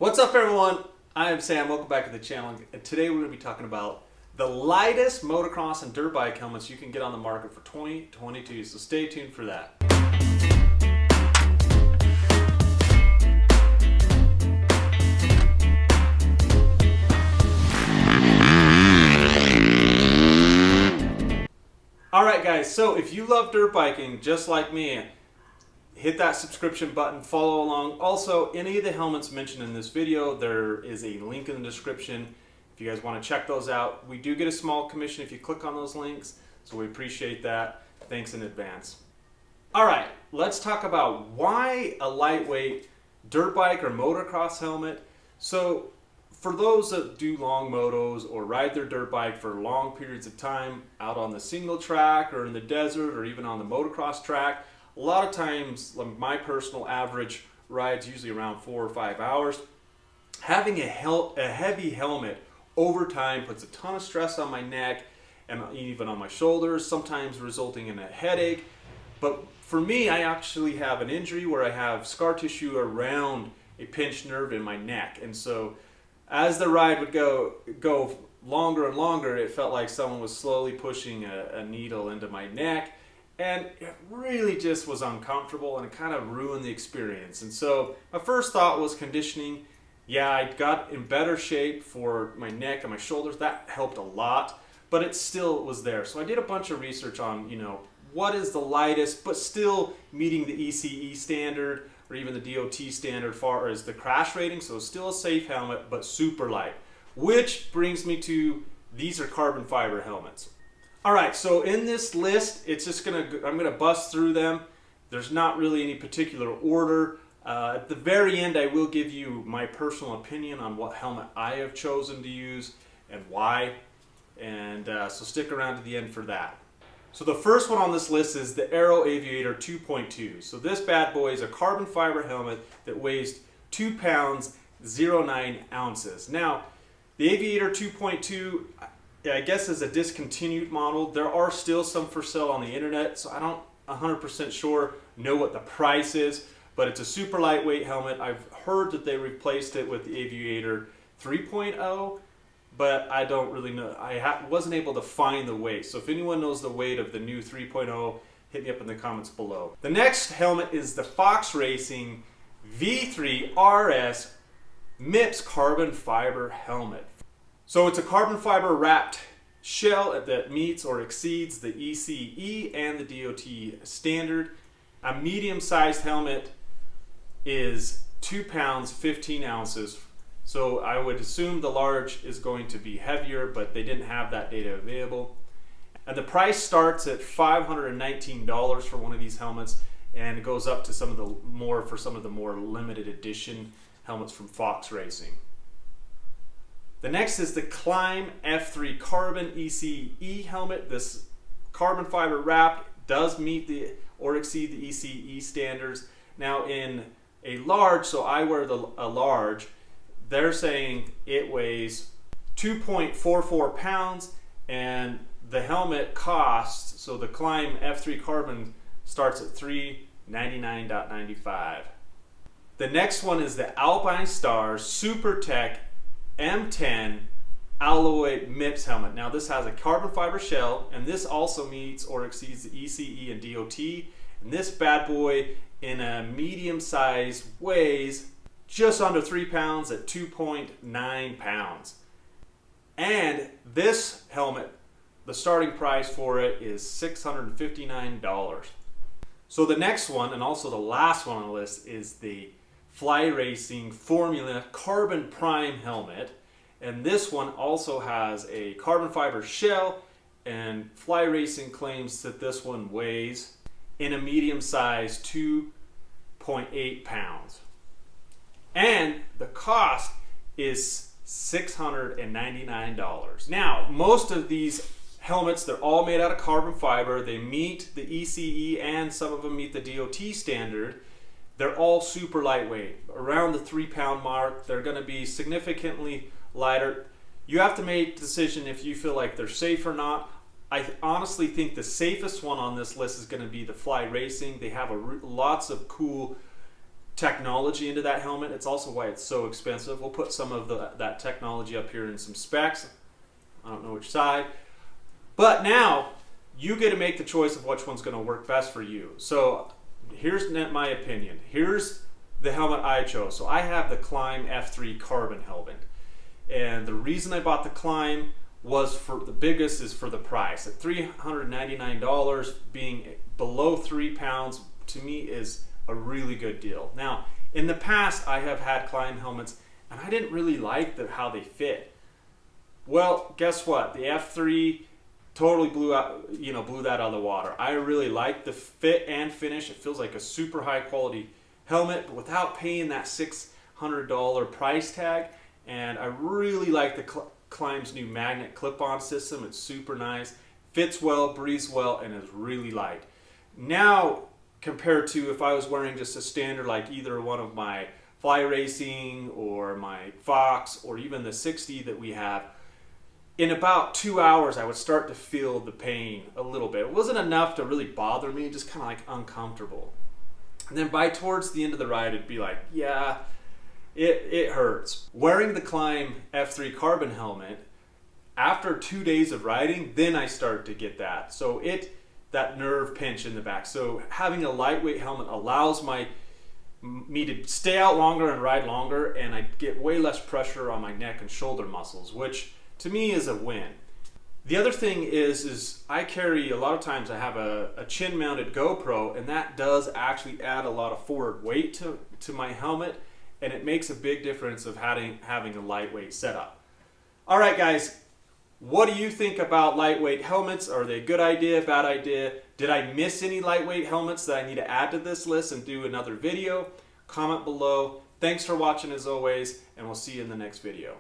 What's up everyone? I am Sam, welcome back to the channel, and today we're going to be talking about the lightest motocross and dirt bike helmets you can get on the market for 2022, so stay tuned for that. Alright guys, so if you love dirt biking just like me, hit that subscription button, follow along. Also, any of the helmets mentioned in this video, there is a link in the description if you guys want to check those out. We do get a small commission if you click on those links, so we appreciate that. Thanks in advance. Alright, let's talk about why a lightweight dirt bike or motocross helmet. So, for those that do long motos or ride their dirt bike for long periods of time out on the single track or in the desert or even on the motocross track, a lot of times, my personal average ride's usually around 4 or 5 hours. Having a heavy helmet over time puts a ton of stress on my neck and even on my shoulders, sometimes resulting in a headache. But for me, I actually have an injury where I have scar tissue around a pinched nerve in my neck. And so as the ride would go longer and longer, it felt like someone was slowly pushing a needle into my neck. And it really just was uncomfortable and it kind of ruined the experience. And so my first thought was conditioning. Yeah, I got in better shape for my neck and my shoulders. That helped a lot, but it still was there. So I did a bunch of research on, what is the lightest, but still meeting the ECE standard or even the DOT standard as far as the crash rating. So still a safe helmet, but super light. Which brings me to, these are carbon fiber helmets. Alright, so in this list, I'm gonna bust through them. There's not really any particular order. At the very end, I will give you my personal opinion on what helmet I have chosen to use and why. And so stick around to the end for that. So the first one on this list is the Airoh Aviator 2.2. So this bad boy is a carbon fiber helmet that weighs 2 pounds, 0.9 ounces. Now, the Aviator 2.2, I guess is a discontinued model. There are still some for sale on the internet, so I don't 100% know what the price is, but it's a super lightweight helmet. I've heard that they replaced it with the Aviator 3.0, but I don't really know. I wasn't able to find the weight, so if anyone knows the weight of the new 3.0, hit me up in the comments below. The next helmet is the Fox Racing V3 RS MIPS carbon fiber helmet. So it's a carbon fiber wrapped shell that meets or exceeds the ECE and the DOT standard. A medium-sized helmet is 2 pounds, 15 ounces. So I would assume the large is going to be heavier, but they didn't have that data available. And the price starts at $519 for one of these helmets, and it goes up to some of the more limited edition helmets from Fox Racing. The next is the KLIM F3 Carbon ECE helmet. This carbon fiber wrap does meet or exceed the ECE standards. Now in a large, so I wear a large, they're saying it weighs 2.44 pounds and the helmet costs, so the KLIM F3 Carbon starts at $399.95. The next one is the Alpinestars Supertech M10 alloy MIPS helmet. Now this has a carbon fiber shell, and this also meets or exceeds the ECE and DOT. And this bad boy in a medium size weighs just under 3 pounds at 2.9 pounds. And this helmet, the starting price for it is $659. So the next one, and also the last one on the list, is the Fly Racing Formula Carbon Prime helmet, and this one also has a carbon fiber shell, and Fly Racing claims that this one weighs in a medium size 2.8 pounds, and the cost is $699. Now most of these helmets, they're all made out of carbon fiber. They meet the ECE and some of them meet the DOT standard. They're all super lightweight, around the 3 pound mark. They're going to be significantly lighter. You have to make a decision if you feel like they're safe or not. I honestly think the safest one on this list is going to be the Fly Racing. They have lots of cool technology into that helmet. It's also why it's so expensive. We'll put some of that technology up here in some specs. I don't know which side. But now you get to make the choice of which one's going to work best for you. So here's my opinion. Here's the helmet I chose. So I have the KLIM F3 carbon helmet. And the reason I bought the KLIM was for the biggest is for the price. At $399, being below 3 pounds, to me is a really good deal. Now, in the past, I have had KLIM helmets and I didn't really like how they fit. Well, guess what? The F3 totally blew that out of the water. I really like the fit and finish. It feels like a super high quality helmet, but without paying that $600 price tag. And I really like the KLIM's new magnet clip-on system. It's super nice, fits well, breathes well, and is really light. Now, compared to if I was wearing just a standard like either one of my Fly Racing or my Fox or even the 60 that we have, in about 2 hours I would start to feel the pain a little bit. It wasn't enough to really bother me, just kind of like uncomfortable. And then by towards the end of the ride, it'd be like, yeah, it hurts. Wearing the KLIM F3 carbon helmet, after 2 days of riding, then I start to get that. So that nerve pinch in the back. So having a lightweight helmet allows me to stay out longer and ride longer, and I get way less pressure on my neck and shoulder muscles, which to me is a win. The other thing is I carry, a lot of times I have a chin mounted GoPro, and that does actually add a lot of forward weight to my helmet, and it makes a big difference of having a lightweight setup. All right, guys, what do you think about lightweight helmets? Are they a good idea, bad idea? Did I miss any lightweight helmets that I need to add to this list and do another video? Comment below. Thanks for watching as always, and we'll see you in the next video.